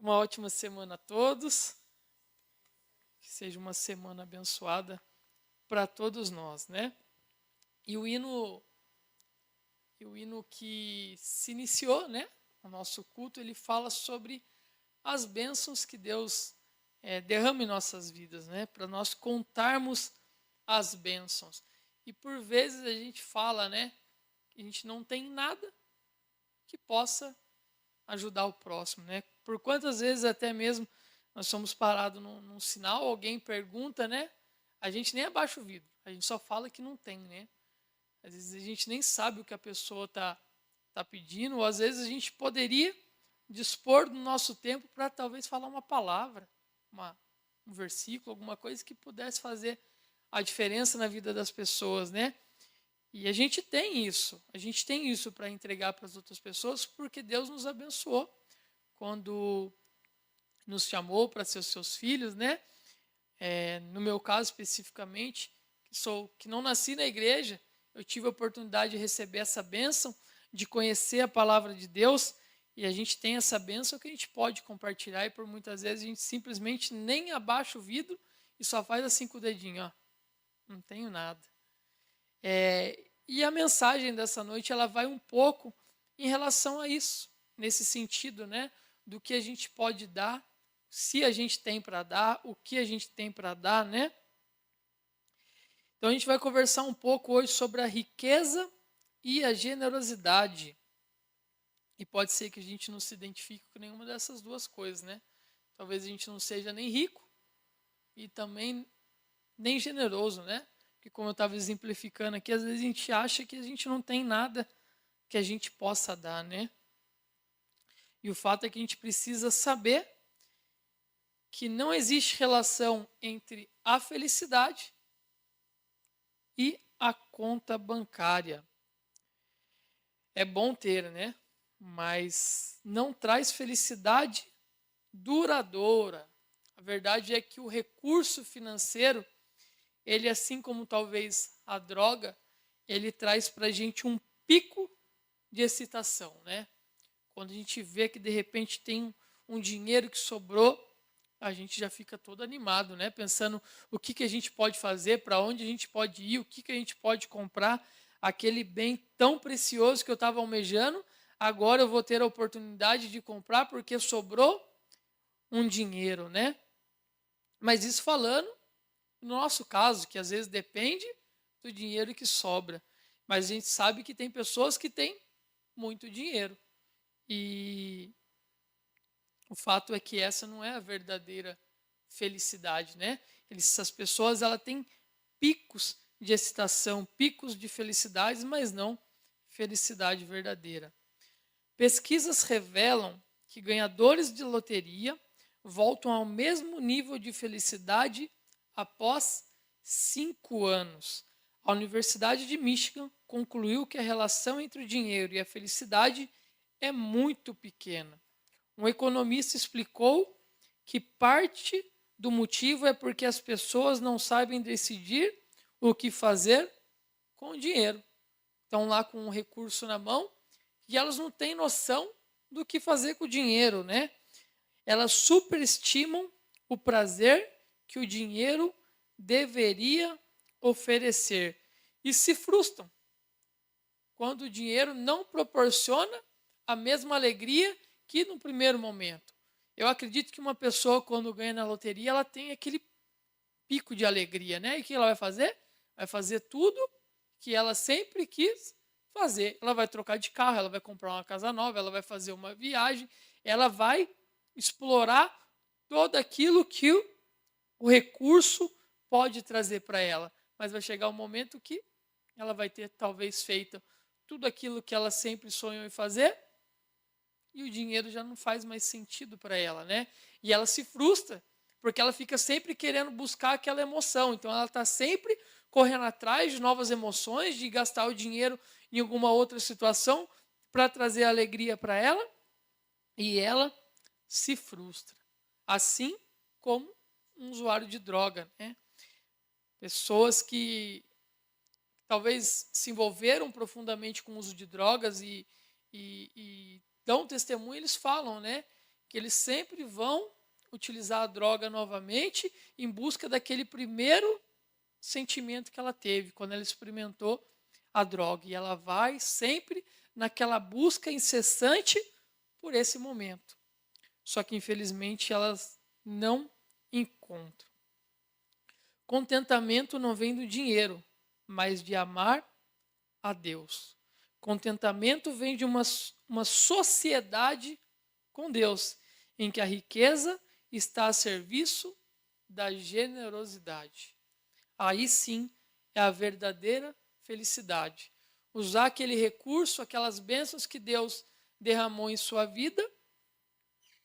Uma ótima semana a todos. Que seja uma semana abençoada para todos nós, né? E o hino que se iniciou, né? O nosso culto, ele fala sobre as bênçãos que Deus derrama em nossas vidas, né? Para nós contarmos as bênçãos. E por vezes a gente fala, né? Que a gente não tem nada que possa ajudar o próximo, né? Por quantas vezes até mesmo nós somos parados num sinal, alguém pergunta, né? A gente nem abaixa o vidro, a gente só fala que não tem, né? Às vezes a gente nem sabe o que a pessoa tá pedindo, ou às vezes a gente poderia dispor do nosso tempo para talvez falar uma palavra, um versículo, alguma coisa que pudesse fazer a diferença na vida das pessoas, né? E a gente tem isso para entregar para as outras pessoas, porque Deus nos abençoou quando nos chamou para ser os seus filhos, né? No meu caso especificamente, que não nasci na igreja, eu tive a oportunidade de receber essa bênção, de conhecer a palavra de Deus, e a gente tem essa bênção que a gente pode compartilhar, e por muitas vezes a gente simplesmente nem abaixa o vidro e só faz assim com o dedinho, ó, não tenho nada. E a mensagem dessa noite, ela vai um pouco em relação a isso, nesse sentido, né, do que a gente pode dar, se a gente tem para dar, o que a gente tem para dar, né? Então a gente vai conversar um pouco hoje sobre a riqueza e a generosidade. E pode ser que a gente não se identifique com nenhuma dessas duas coisas, né? Talvez a gente não seja nem rico e também nem generoso, né? Porque como eu estava exemplificando aqui, às vezes a gente acha que a gente não tem nada que a gente possa dar, né? E o fato é que a gente precisa saber que não existe relação entre a felicidade e a conta bancária. É bom ter, né? Mas não traz felicidade duradoura. A verdade é que o recurso financeiro, ele, assim como talvez a droga, ele traz para a gente um pico de excitação, né? Quando a gente vê que de repente tem um dinheiro que sobrou, a gente já fica todo animado, né? Pensando o que a gente pode fazer, para onde a gente pode ir, o que a gente pode comprar, aquele bem tão precioso que eu estava almejando, agora eu vou ter a oportunidade de comprar porque sobrou um dinheiro, né? Mas isso falando no nosso caso, que às vezes depende do dinheiro que sobra. Mas a gente sabe que tem pessoas que têm muito dinheiro. E o fato é que essa não é a verdadeira felicidade, né? Essas pessoas, ela têm picos de excitação, picos de felicidade, mas não felicidade verdadeira. Pesquisas revelam que ganhadores de loteria voltam ao mesmo nível de felicidade após 5 anos. A Universidade de Michigan concluiu que a relação entre o dinheiro e a felicidade é muito pequena. Um economista explicou que parte do motivo é porque as pessoas não sabem decidir o que fazer com o dinheiro. Estão lá com um recurso na mão e elas não têm noção do que fazer com o dinheiro, né? Elas superestimam o prazer que o dinheiro deveria oferecer e se frustram quando o dinheiro não proporciona a mesma alegria que no primeiro momento. Eu acredito que uma pessoa, quando ganha na loteria, ela tem aquele pico de alegria, né? E o que ela vai fazer? Vai fazer tudo que ela sempre quis fazer. Ela vai trocar de carro, ela vai comprar uma casa nova, ela vai fazer uma viagem, ela vai explorar todo aquilo que o recurso pode trazer para ela. Mas vai chegar um momento que ela vai ter talvez feito tudo aquilo que ela sempre sonhou em fazer e o dinheiro já não faz mais sentido para ela, né? E ela se frustra, porque ela fica sempre querendo buscar aquela emoção. Então ela está sempre correndo atrás de novas emoções, de gastar o dinheiro em alguma outra situação para trazer alegria para ela, e ela se frustra. Assim como um usuário de droga, né? Pessoas que talvez se envolveram profundamente com o uso de drogas e dão testemunho, eles falam, né, que eles sempre vão utilizar a droga novamente em busca daquele primeiro sentimento que ela teve quando ela experimentou a droga. E ela vai sempre naquela busca incessante por esse momento. Só que, infelizmente, elas não encontram. Contentamento não vem do dinheiro, mas de amar a Deus. Contentamento vem de uma sociedade com Deus, em que a riqueza está a serviço da generosidade. Aí sim é a verdadeira felicidade. Usar aquele recurso, aquelas bênçãos que Deus derramou em sua vida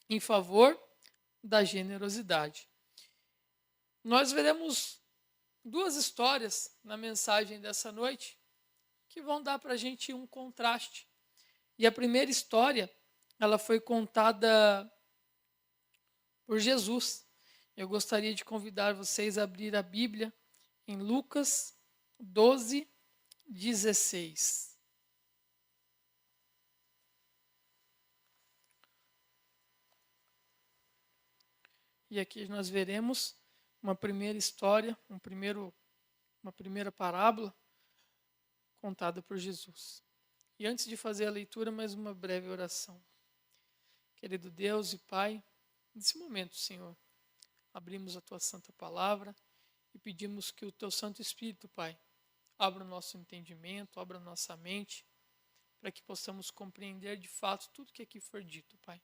em favor da generosidade. Nós veremos duas histórias na mensagem dessa noite que vão dar para a gente um contraste. E a primeira história, ela foi contada por Jesus. Eu gostaria de convidar vocês a abrir a Bíblia em Lucas 12, 16. E aqui nós veremos uma primeira história, uma primeira parábola contada por Jesus. E antes de fazer a leitura, mais uma breve oração. Querido Deus e Pai, nesse momento, Senhor, abrimos a Tua Santa Palavra e pedimos que o Teu Santo Espírito, Pai, abra o nosso entendimento, abra a nossa mente, para que possamos compreender de fato tudo que aqui for dito, Pai.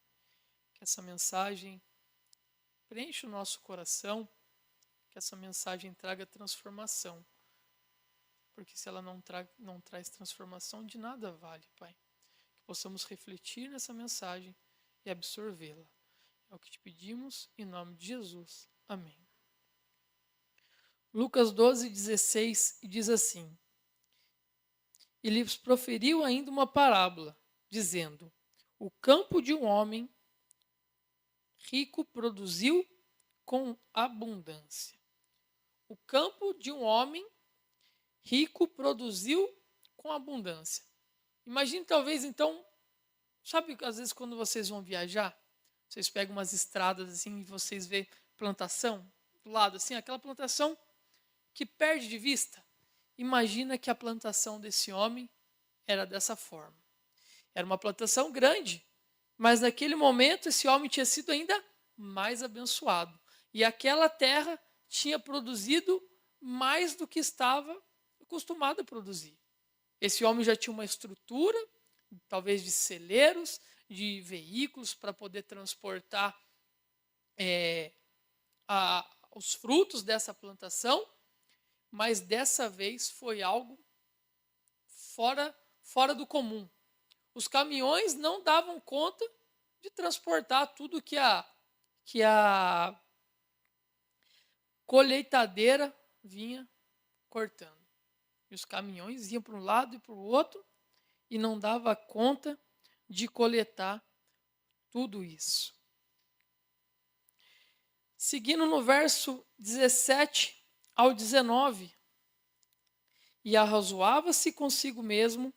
Que essa mensagem preencha o nosso coração, que essa mensagem traga transformação. Porque se ela não traz transformação, de nada vale, Pai. Que possamos refletir nessa mensagem e absorvê-la. É o que te pedimos, em nome de Jesus. Amém. Lucas 12, 16, diz assim: E lhes proferiu ainda uma parábola, dizendo: O campo de um homem rico produziu com abundância. O campo de um homem rico produziu com abundância. Imagine talvez então, sabe às vezes quando vocês vão viajar, vocês pegam umas estradas assim e vocês vê plantação do lado assim, aquela plantação que perde de vista. Imagina que a plantação desse homem era dessa forma. Era uma plantação grande, mas naquele momento esse homem tinha sido ainda mais abençoado. E aquela terra tinha produzido mais do que estava acostumado a produzir. Esse homem já tinha uma estrutura, talvez de celeiros, de veículos para poder transportar os frutos dessa plantação, mas dessa vez foi algo fora do comum. Os caminhões não davam conta de transportar tudo que a colheitadeira vinha cortando. E os caminhões iam para um lado e para o outro e não dava conta de coletar tudo isso. Seguindo no verso 17 ao 19, e arrazoava-se consigo mesmo,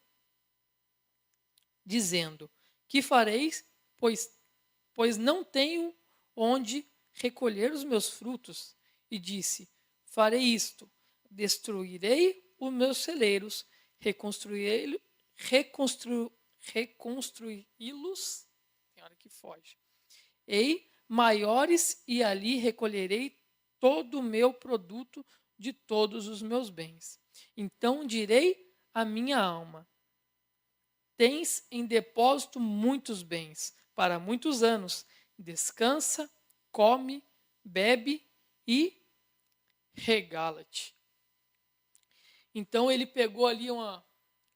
dizendo: Que fareis, pois não tenho onde recolher os meus frutos? E disse: Farei isto, destruirei os meus celeiros, reconstruí-los, tem hora que foge, ei, maiores, e ali recolherei todo o meu produto de todos os meus bens. Então direi à minha alma: Tens em depósito muitos bens, para muitos anos. Descansa, come, bebe e regala-te. Então ele pegou ali uma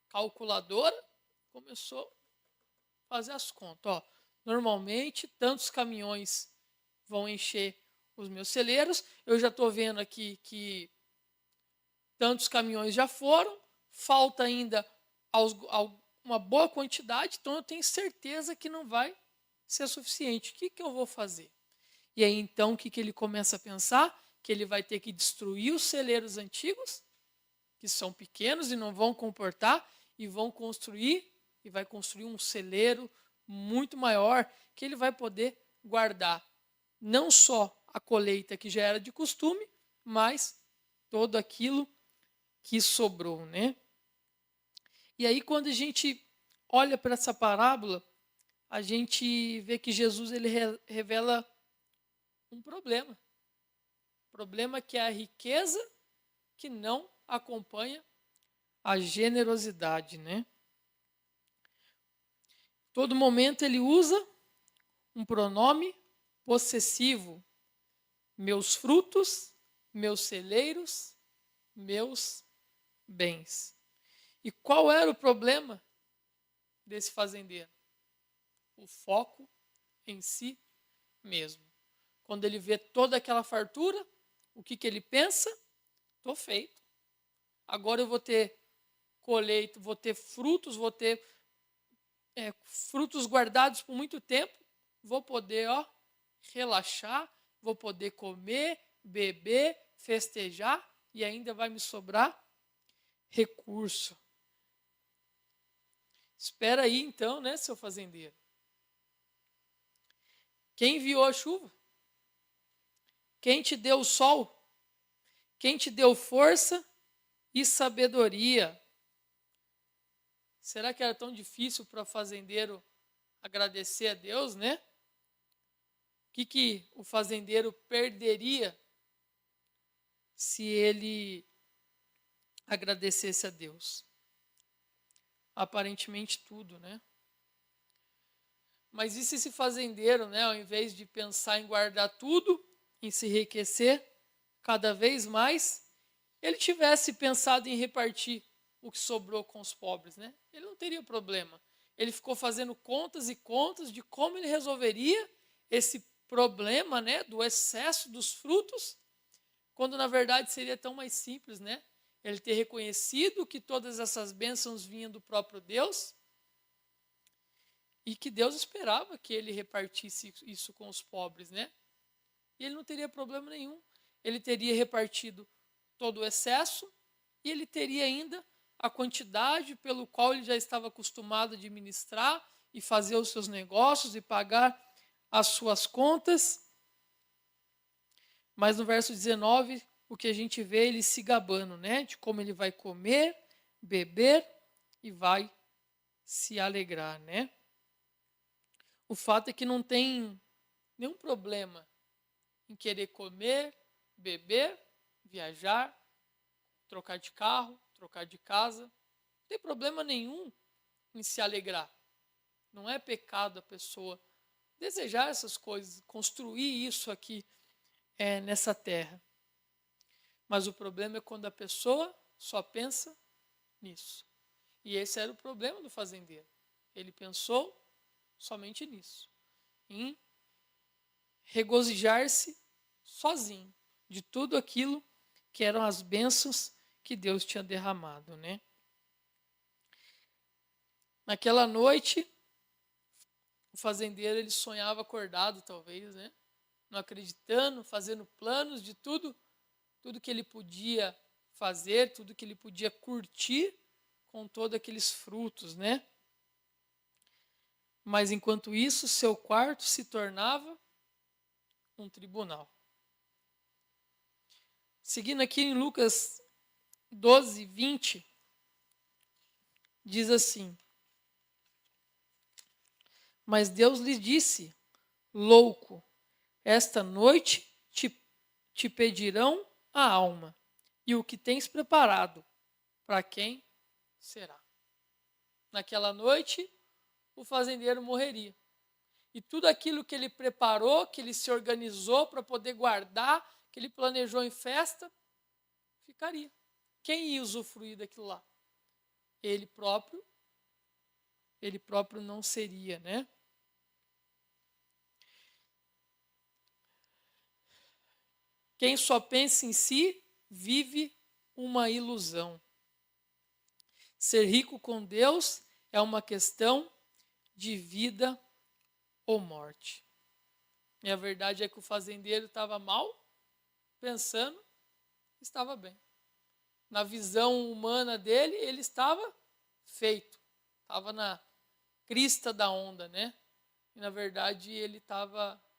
calculadora, começou a fazer as contas. Ó, normalmente, tantos caminhões vão encher os meus celeiros. Eu já estou vendo aqui que tantos caminhões já foram, falta ainda uma boa quantidade, então eu tenho certeza que não vai ser suficiente. O que eu vou fazer? E aí então o que ele começa a pensar? Que ele vai ter que destruir os celeiros antigos, que são pequenos e não vão comportar, e vai construir um celeiro muito maior, que ele vai poder guardar não só a colheita que já era de costume, mas todo aquilo que sobrou, né? E aí, quando a gente olha para essa parábola, a gente vê que Jesus ele revela um problema. Problema que é a riqueza que não acompanha a generosidade, né? Todo momento ele usa um pronome possessivo. Meus frutos, meus celeiros, meus bens. E qual era o problema desse fazendeiro? O foco em si mesmo. Quando ele vê toda aquela fartura, o que ele pensa? Estou feito. Agora eu vou ter colheita, vou ter frutos, vou ter frutos guardados por muito tempo, vou poder relaxar, vou poder comer, beber, festejar e ainda vai me sobrar recurso. Espera aí então, né, seu fazendeiro? Quem enviou a chuva? Quem te deu o sol? Quem te deu força e sabedoria? Será que era tão difícil para o fazendeiro agradecer a Deus, né? O que o fazendeiro perderia se ele agradecesse a Deus? Aparentemente tudo, né? Mas e se esse fazendeiro, né, ao invés de pensar em guardar tudo, em se enriquecer cada vez mais, ele tivesse pensado em repartir o que sobrou com os pobres, né? Ele não teria problema. Ele ficou fazendo contas e contas de como ele resolveria esse problema, né, do excesso dos frutos, quando na verdade seria tão mais simples, né? Ele ter reconhecido que todas essas bênçãos vinham do próprio Deus e que Deus esperava que ele repartisse isso com os pobres, né? E ele não teria problema nenhum. Ele teria repartido todo o excesso e ele teria ainda a quantidade pelo qual ele já estava acostumado a administrar e fazer os seus negócios e pagar as suas contas. Mas no verso 19, o que a gente vê ele se gabando, né? De como ele vai comer, beber e vai se alegrar, né? O fato é que não tem nenhum problema em querer comer, beber, viajar, trocar de carro, trocar de casa. Não tem problema nenhum em se alegrar. Não é pecado a pessoa desejar essas coisas, construir isso aqui nessa terra. Mas o problema é quando a pessoa só pensa nisso. E esse era o problema do fazendeiro. Ele pensou somente nisso. Em regozijar-se sozinho de tudo aquilo que eram as bênçãos que Deus tinha derramado, né? Naquela noite, o fazendeiro ele sonhava acordado, talvez, né? Não acreditando, fazendo planos de tudo que ele podia fazer, tudo que ele podia curtir com todos aqueles frutos, né? Mas enquanto isso, seu quarto se tornava um tribunal. Seguindo aqui em Lucas 12, 20, diz assim: Mas Deus lhe disse, louco, esta noite te pedirão a alma, e o que tens preparado, para quem será? Naquela noite, o fazendeiro morreria. E tudo aquilo que ele preparou, que ele se organizou para poder guardar, que ele planejou em festa, ficaria. Quem ia usufruir daquilo lá? Ele próprio não seria, né? Quem só pensa em si, vive uma ilusão. Ser rico com Deus é uma questão de vida ou morte. E a verdade é que o fazendeiro estava mal, pensando, estava bem. Na visão humana dele, ele estava feito. Estava na crista da onda, né? E na verdade ele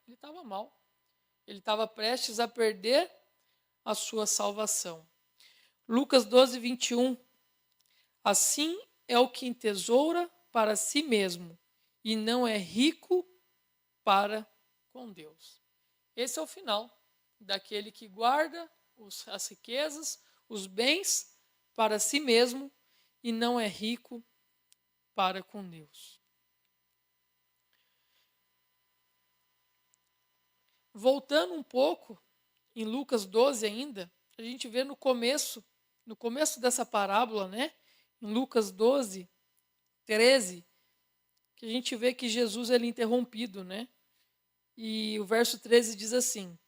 Ele estava mal. Ele estava prestes a perder a sua salvação. Lucas 12, 21. Assim é o que entesoura para si mesmo e não é rico para com Deus. Esse é o final daquele que guarda as riquezas, os bens para si mesmo e não é rico para com Deus. Voltando um pouco, em Lucas 12 ainda, a gente vê no começo dessa parábola, né? Em Lucas 12, 13, que a gente vê que Jesus ele é interrompido, né? E o verso 13 diz assim: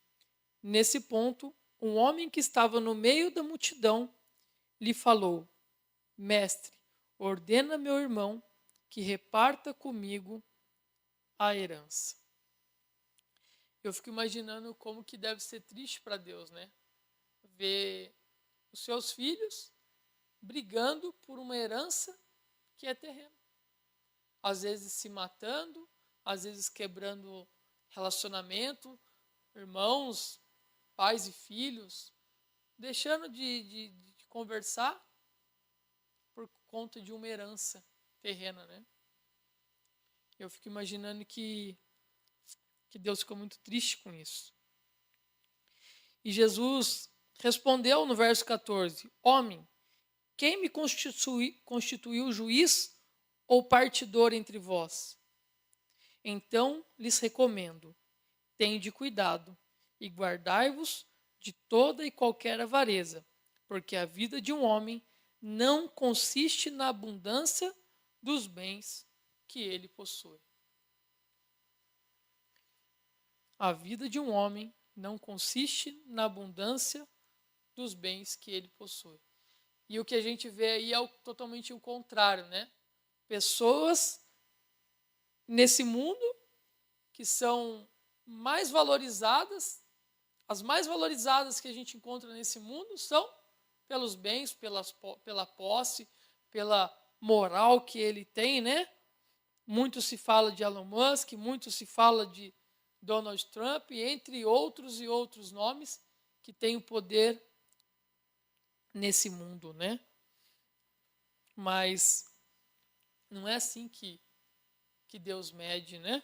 nesse ponto, um homem que estava no meio da multidão lhe falou: Mestre, ordena meu irmão que reparta comigo a herança. Eu fico imaginando como que deve ser triste para Deus, né? Ver os seus filhos brigando por uma herança que é terrena. Às vezes se matando, às vezes quebrando relacionamento, irmãos, pais e filhos, deixando de conversar por conta de uma herança terrena, né? Eu fico imaginando que Deus ficou muito triste com isso. E Jesus respondeu no verso 14: Homem, quem me constituiu juiz ou partidor entre vós? Então lhes recomendo: tende cuidado e guardai-vos de toda e qualquer avareza, porque a vida de um homem não consiste na abundância dos bens que ele possui. A vida de um homem não consiste na abundância dos bens que ele possui. E o que a gente vê aí é totalmente o contrário, né? Pessoas nesse mundo que são mais valorizadas, as mais valorizadas que a gente encontra nesse mundo são pelos bens, pela posse, pela moral que ele tem, né? Muito se fala de Elon Musk, muito se fala de Donald Trump, entre outros e outros nomes que têm o poder nesse mundo, né? Mas não é assim que Deus mede, né?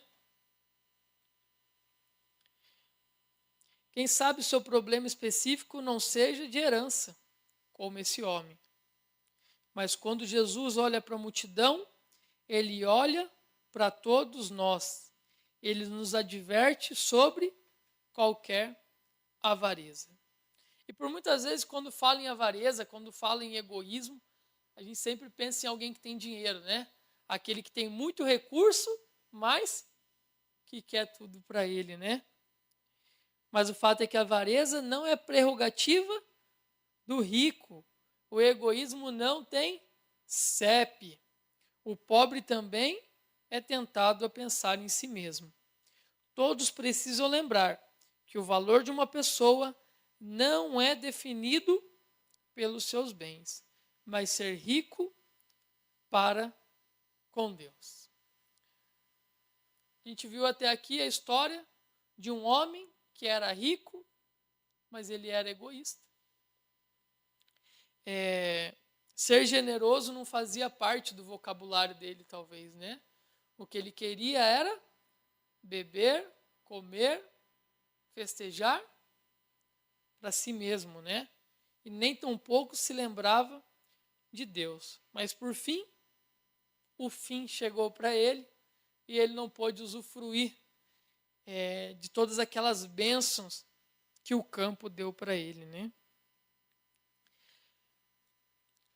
Quem sabe o seu problema específico não seja de herança, como esse homem. Mas quando Jesus olha para a multidão, ele olha para todos nós. Ele nos adverte sobre qualquer avareza. E por muitas vezes, quando fala em avareza, quando fala em egoísmo, a gente sempre pensa em alguém que tem dinheiro, né? Aquele que tem muito recurso, mas que quer tudo para ele, né? Mas o fato é que a avareza não é prerrogativa do rico. O egoísmo não tem CEP. O pobre também é tentado a pensar em si mesmo. Todos precisam lembrar que o valor de uma pessoa não é definido pelos seus bens, mas ser rico para com Deus. A gente viu até aqui a história de um homem que era rico, mas ele era egoísta. Ser generoso não fazia parte do vocabulário dele, talvez, né? O que ele queria era beber, comer, festejar para si mesmo, né? E nem tão pouco se lembrava de Deus. Mas por fim, o fim chegou para ele e ele não pôde usufruir de todas aquelas bênçãos que o campo deu para ele, né?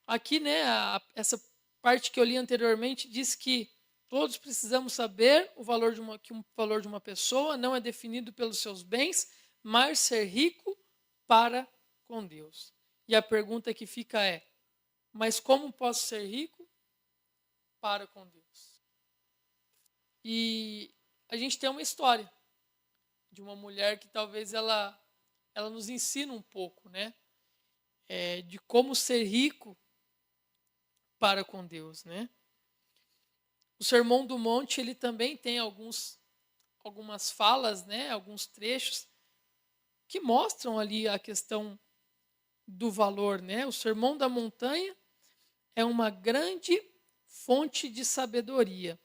Aqui, né, essa parte que eu li anteriormente diz que todos precisamos saber que o valor de uma pessoa não é definido pelos seus bens, mas ser rico para com Deus. E a pergunta que fica é: mas como posso ser rico para com Deus? E a gente tem uma história de uma mulher que talvez ela nos ensina um pouco, né, de como ser rico para com Deus, né? O Sermão do Monte ele também tem alguns algumas falas, né, alguns trechos que mostram ali a questão do valor, né? O Sermão da Montanha é uma grande fonte de sabedoria.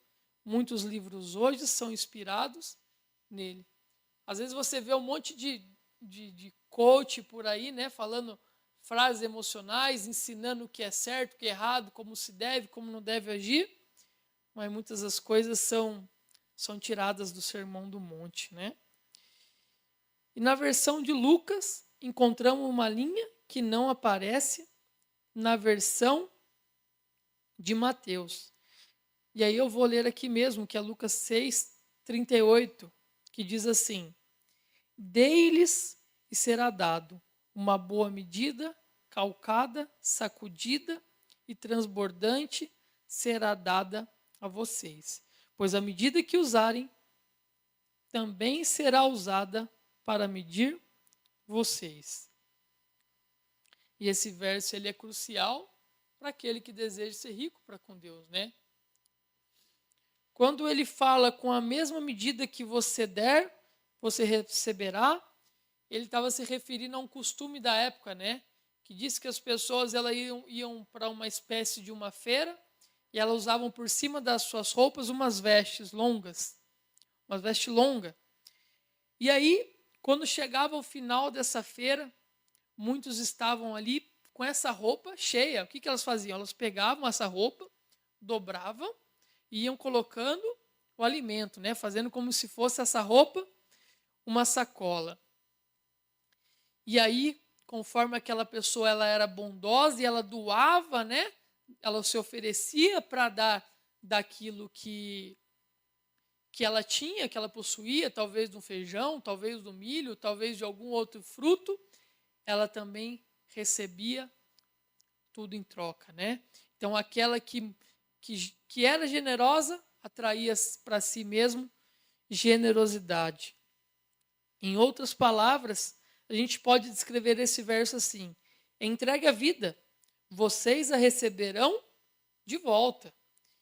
Muitos livros hoje são inspirados nele. Às vezes você vê um monte de coach por aí, né, falando frases emocionais, ensinando o que é certo, o que é errado, como se deve, como não deve agir, mas muitas das coisas são tiradas do Sermão do Monte, né? E na versão de Lucas, encontramos uma linha que não aparece na versão de Mateus. E aí eu vou ler aqui mesmo, que é Lucas 6:38, que diz assim: Dei-lhes e será dado uma boa medida, calcada, sacudida e transbordante será dada a vocês. Pois a medida que usarem também será usada para medir vocês. E esse verso ele é crucial para aquele que deseja ser rico para com Deus, né? Quando ele fala com a mesma medida que você der, você receberá, ele estava se referindo a um costume da época, né? Que disse que as pessoas elas iam para uma espécie de uma feira e elas usavam por cima das suas roupas umas vestes longas, uma veste longa. E aí, quando chegava o final dessa feira, muitos estavam ali com essa roupa cheia. O que elas faziam? Elas pegavam essa roupa, dobravam e iam colocando o alimento, né? Fazendo como se fosse essa roupa uma sacola. E aí, conforme aquela pessoa ela era bondosa e ela doava, né? Ela se oferecia para dar daquilo que ela tinha, que ela possuía, talvez do feijão, talvez do milho, talvez de algum outro fruto, ela também recebia tudo em troca, né? Então, aquela que era generosa atraía para si mesmo generosidade. Em outras palavras, a gente pode descrever esse verso assim: entregue a vida, vocês a receberão de volta.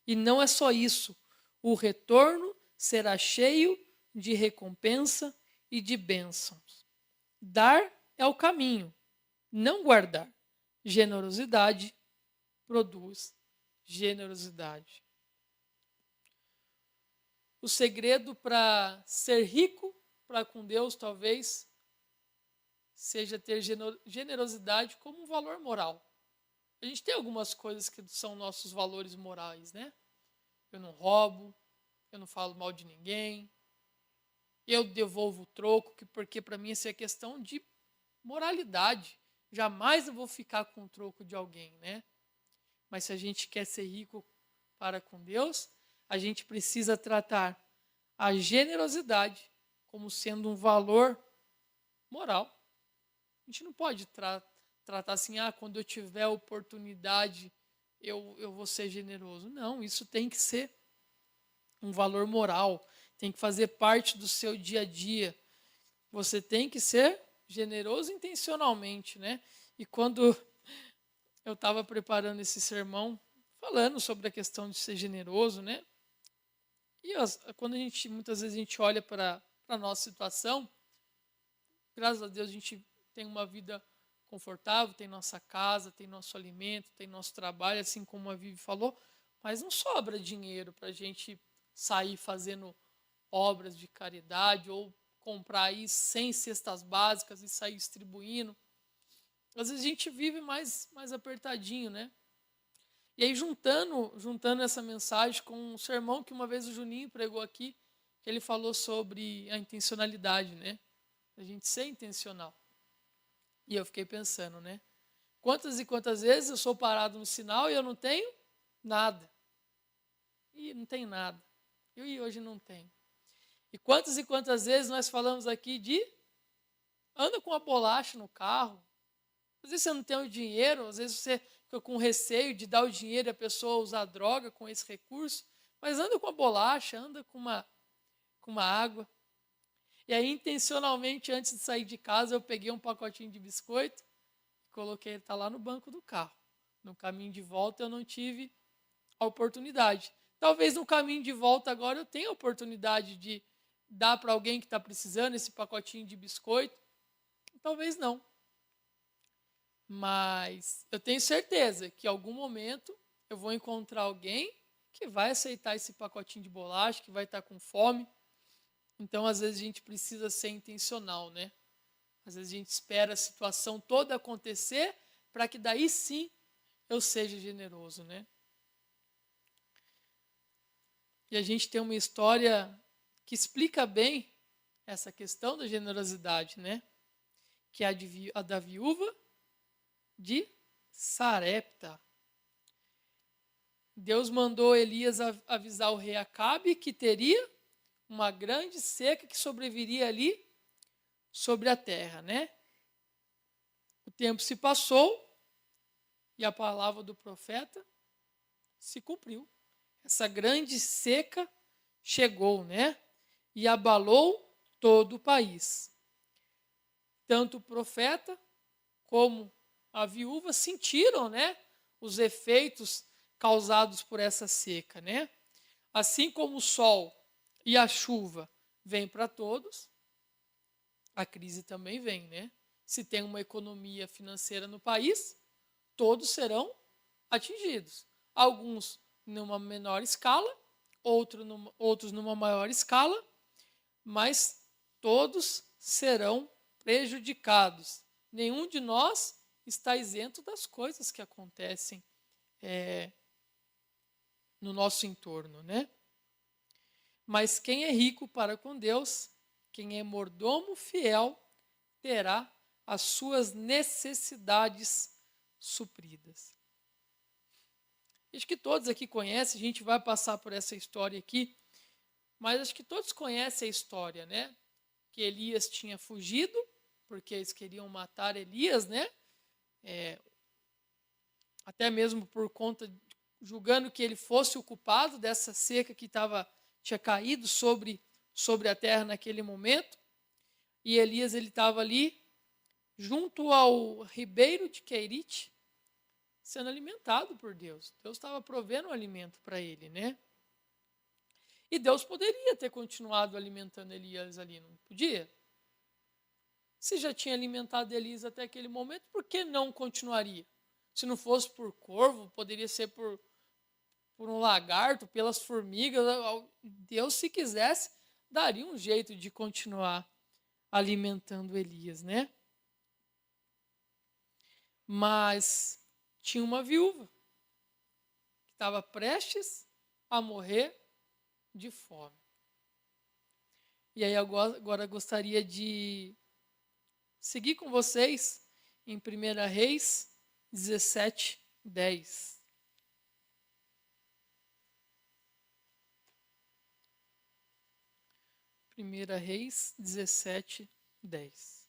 E não é só isso, o retorno será cheio de recompensa e de bênçãos. Dar é o caminho, não guardar. Generosidade produz generosidade. O segredo para ser rico para com Deus, talvez, seja ter generosidade como um valor moral. A gente tem algumas coisas que são nossos valores morais, né? Eu não roubo, eu não falo mal de ninguém, eu devolvo o troco, porque para mim isso é questão de moralidade. Jamais eu vou ficar com o troco de alguém, né? Mas se a gente quer ser rico para com Deus, a gente precisa tratar a generosidade como sendo um valor moral. A gente não pode tratar assim, quando eu tiver oportunidade, eu vou ser generoso. Não, isso tem que ser um valor moral, tem que fazer parte do seu dia a dia. Você tem que ser generoso intencionalmente, né? E quando eu estava preparando esse sermão, falando sobre a questão de ser generoso, né? E quando muitas vezes a gente olha para a nossa situação, graças a Deus a gente tem uma vida confortável, tem nossa casa, tem nosso alimento, tem nosso trabalho, assim como a Vivi falou, mas não sobra dinheiro para a gente sair fazendo obras de caridade ou comprar aí 100 cestas básicas e sair distribuindo. Às vezes a gente vive mais apertadinho, né? E aí juntando essa mensagem com um sermão que uma vez o Juninho pregou aqui, que ele falou sobre a intencionalidade, né? A gente ser intencional. E eu fiquei pensando, né? Quantas e quantas vezes eu sou parado no sinal e eu não tenho nada. E não tem nada. E hoje não tenho. E quantas vezes nós falamos aqui de anda com a bolacha no carro. Às vezes você não tem o dinheiro, às vezes você fica com receio de dar o dinheiro e a pessoa usar droga com esse recurso, mas anda com a bolacha, anda com uma água. E aí, intencionalmente, antes de sair de casa, eu peguei um pacotinho de biscoito e coloquei, ele está lá no banco do carro. No caminho de volta eu não tive a oportunidade. Talvez no caminho de volta agora eu tenha a oportunidade dar para alguém que está precisando esse pacotinho de biscoito? Talvez não. Mas eu tenho certeza que em algum momento eu vou encontrar alguém que vai aceitar esse pacotinho de bolacha, que vai estar com fome. Então, às vezes, a gente precisa ser intencional, né? Às vezes a gente espera a situação toda acontecer para que daí sim eu seja generoso, né? E a gente tem uma história que explica bem essa questão da generosidade, né? Que é a da viúva de Sarepta. Deus mandou Elias avisar o rei Acabe que teria uma grande seca que sobreviria ali sobre a terra, né? O tempo se passou e a palavra do profeta se cumpriu. Essa grande seca chegou, né? E abalou todo o país. Tanto o profeta como a viúva sentiram, né, os efeitos causados por essa seca, né? Assim como o sol e a chuva vêm para todos, a crise também vem, né? Se tem uma economia financeira no país, todos serão atingidos. Alguns numa menor escala, outros numa maior escala, mas todos serão prejudicados. Nenhum de nós está isento das coisas que acontecem no nosso entorno, né? Mas quem é rico para com Deus, quem é mordomo fiel, terá as suas necessidades supridas. Acho que todos aqui conhecem, a gente vai passar por essa história aqui, mas acho que todos conhecem a história, né? Que Elias tinha fugido, porque eles queriam matar Elias, né? Até mesmo por conta, julgando que ele fosse o culpado dessa seca que tinha caído sobre a terra naquele momento. E Elias estava ali, junto ao ribeiro de Querite, sendo alimentado por Deus. Deus estava provendo o alimento para ele, né? E Deus poderia ter continuado alimentando Elias ali, não podia? Se já tinha alimentado Elias até aquele momento, por que não continuaria? Se não fosse por corvo, poderia ser por um lagarto, pelas formigas. Deus, se quisesse, daria um jeito de continuar alimentando Elias, né? Mas tinha uma viúva que estava prestes a morrer de fome. E aí agora gostaria de seguir com vocês em 1 Reis 17, 10. 1 Reis 17, 10.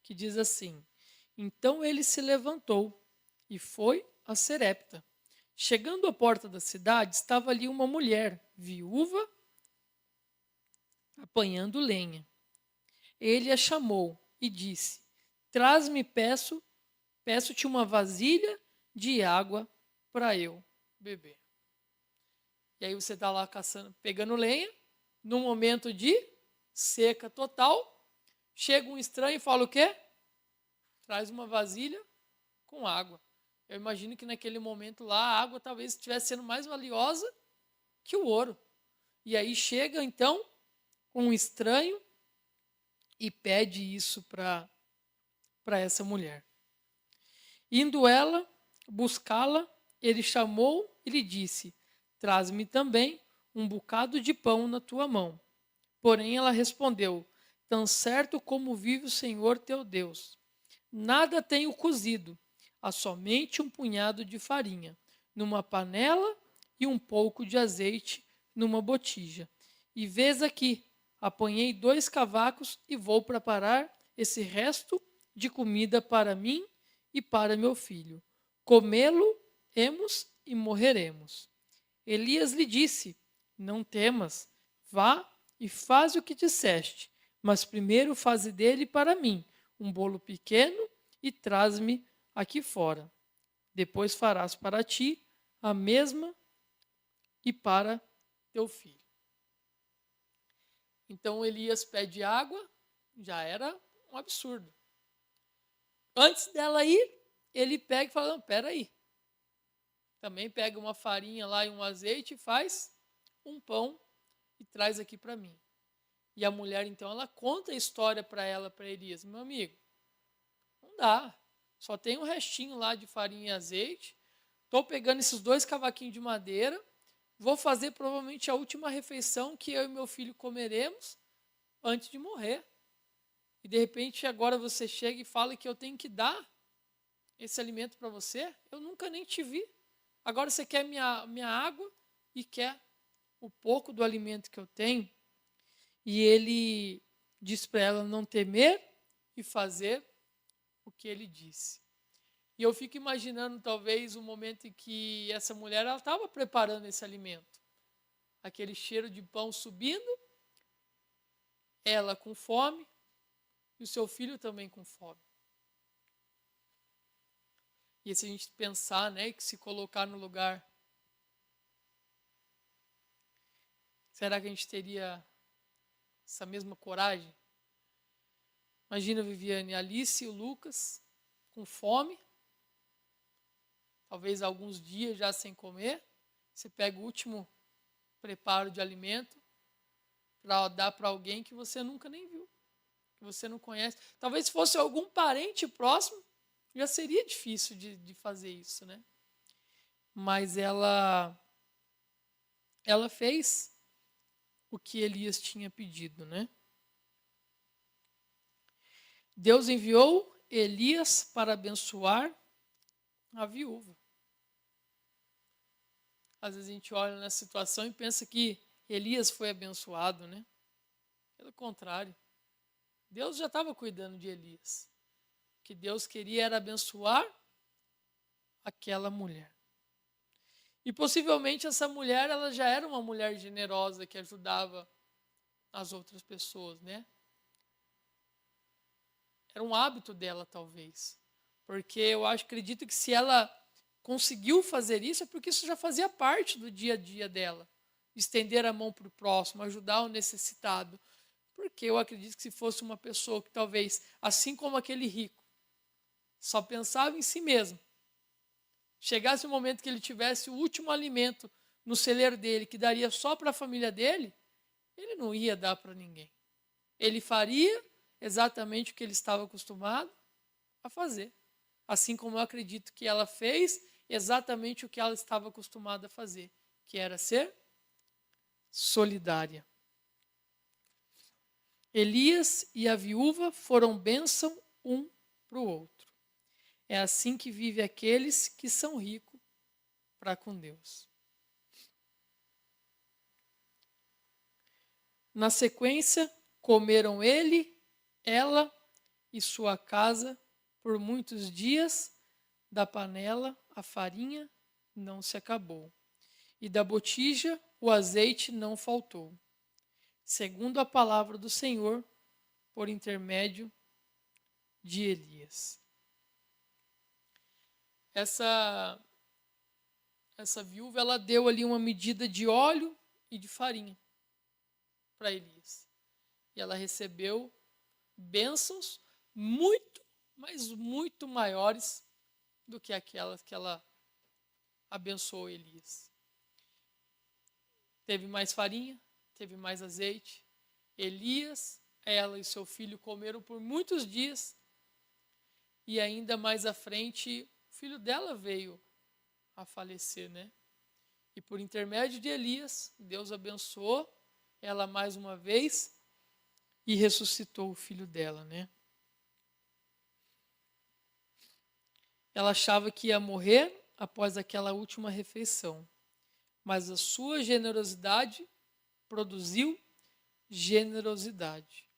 Que diz assim: Então ele se levantou e foi a Serepta. Chegando à porta da cidade, estava ali uma mulher, viúva, apanhando lenha. Ele a chamou e disse: Traz-me, peço-te uma vasilha de água para eu beber. E aí você está lá pegando lenha, num momento de seca total. Chega um estranho e fala o quê? Traz uma vasilha com água. Eu imagino que naquele momento lá a água talvez estivesse sendo mais valiosa que o ouro. E aí chega então um estranho e pede isso para essa mulher. Indo ela buscá-la, ele chamou e lhe disse: Traz-me também um bocado de pão na tua mão. Porém ela respondeu: Tão certo como vive o Senhor teu Deus, nada tenho cozido, há somente um punhado de farinha numa panela e um pouco de azeite numa botija. E vês aqui, apanhei 2 cavacos e vou preparar esse resto de comida para mim e para meu filho. Comê-lo-emos e morreremos. Elias lhe disse: Não temas, vá e faz o que disseste, mas primeiro faze dele para mim um bolo pequeno e traz-me aqui fora. Depois farás para ti a mesma e para teu filho. Então Elias pede água, já era um absurdo. Antes dela ir, ele pega e fala, não, peraí. Também pega uma farinha lá e um azeite e faz um pão e traz aqui para mim. E a mulher, então, ela conta a história para Elias. Meu amigo, não dá. Só tem um restinho lá de farinha e azeite. Estou pegando esses 2 cavaquinhos de madeira. Vou fazer provavelmente a última refeição que eu e meu filho comeremos antes de morrer. E de repente agora você chega e fala que eu tenho que dar esse alimento para você? Eu nunca nem te vi. Agora você quer minha água e quer o pouco do alimento que eu tenho? E ele diz para ela não temer e fazer o que ele disse. E eu fico imaginando talvez o momento em que essa mulher estava preparando esse alimento. Aquele cheiro de pão subindo, ela com fome e o seu filho também com fome. E se a gente pensar, né, que se colocar no lugar, será que a gente teria essa mesma coragem? Imagina a Viviane, a Alice e o Lucas com fome, talvez alguns dias já sem comer. Você pega o último preparo de alimento para dar para alguém que você nunca nem viu, que você não conhece. Talvez se fosse algum parente próximo, já seria difícil de fazer isso, né? Mas ela fez o que Elias tinha pedido, né? Deus enviou Elias para abençoar a viúva. Às vezes a gente olha na situação e pensa que Elias foi abençoado, né? Pelo contrário, Deus já estava cuidando de Elias. O que Deus queria era abençoar aquela mulher. E possivelmente essa mulher, ela já era uma mulher generosa que ajudava as outras pessoas, né? Era um hábito dela, talvez. Porque eu acredito que se ela conseguiu fazer isso, é porque isso já fazia parte do dia a dia dela. Estender a mão para o próximo, ajudar o necessitado. Porque eu acredito que se fosse uma pessoa que talvez, assim como aquele rico, só pensava em si mesmo, chegasse o momento que ele tivesse o último alimento no celeiro dele, que daria só para a família dele, ele não ia dar para ninguém. Ele faria exatamente o que ele estava acostumado a fazer. Assim como eu acredito que ela fez exatamente o que ela estava acostumada a fazer, que era ser solidária. Elias e a viúva foram bênção um para o outro. É assim que vive aqueles que são ricos para com Deus. Na sequência, comeram ele, ela e sua casa por muitos dias. Da panela a farinha não se acabou, e da botija o azeite não faltou, segundo a palavra do Senhor, por intermédio de Elias. Essa viúva, ela deu ali uma medida de óleo e de farinha para Elias. E ela recebeu bênçãos muito, mas muito maiores do que aquelas que ela abençoou Elias. Teve mais farinha, teve mais azeite. Elias, ela e seu filho comeram por muitos dias. E ainda mais à frente, o filho dela veio a falecer, né? E por intermédio de Elias, Deus abençoou ela mais uma vez e ressuscitou o filho dela, né? Ela achava que ia morrer após aquela última refeição, mas a sua generosidade produziu generosidade.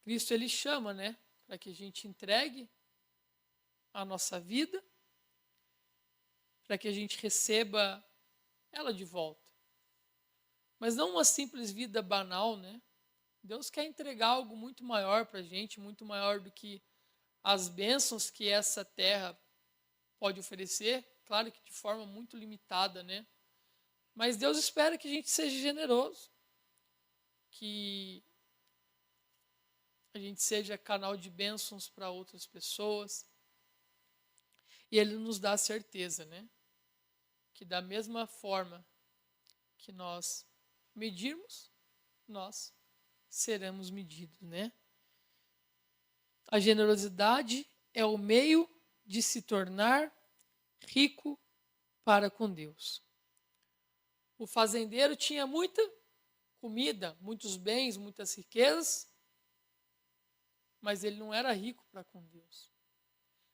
Cristo, ele chama, né, para que a gente entregue a nossa vida, para que a gente receba ela de volta. Mas não uma simples vida banal, né? Deus quer entregar algo muito maior para a gente, muito maior do que as bênçãos que essa terra pode oferecer, claro que de forma muito limitada, né? Mas Deus espera que a gente seja generoso, que a gente seja canal de bênçãos para outras pessoas. E Ele nos dá a certeza, né? Que da mesma forma que nós medirmos, nós seremos medidos, né? A generosidade é o meio de se tornar rico para com Deus. O fazendeiro tinha muita comida, muitos bens, muitas riquezas, mas ele não era rico para com Deus.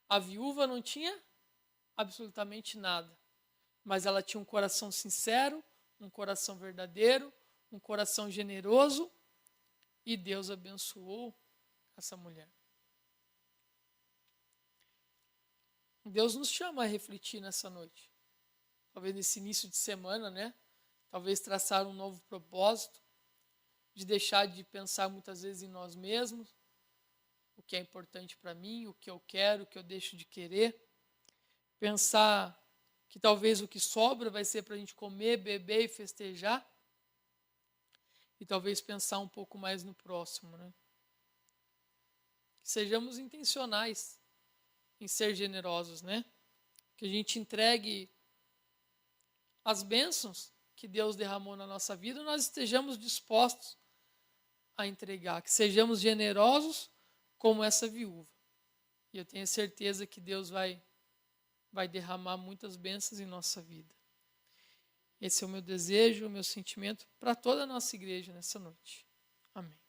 A viúva não tinha absolutamente nada, mas ela tinha um coração sincero, um coração verdadeiro, um coração generoso, e Deus abençoou essa mulher. Deus nos chama a refletir nessa noite. Talvez nesse início de semana, né? Talvez traçar um novo propósito, de deixar de pensar muitas vezes em nós mesmos, o que é importante para mim, o que eu quero, o que eu deixo de querer. Pensar que talvez o que sobra vai ser para a gente comer, beber e festejar. E talvez pensar um pouco mais no próximo, né? Que sejamos intencionais em ser generosos, né? Que a gente entregue as bênçãos que Deus derramou na nossa vida, nós estejamos dispostos a entregar, que sejamos generosos como essa viúva. E eu tenho certeza que Deus vai derramar muitas bênçãos em nossa vida. Esse é o meu desejo, o meu sentimento para toda a nossa igreja nessa noite. Amém.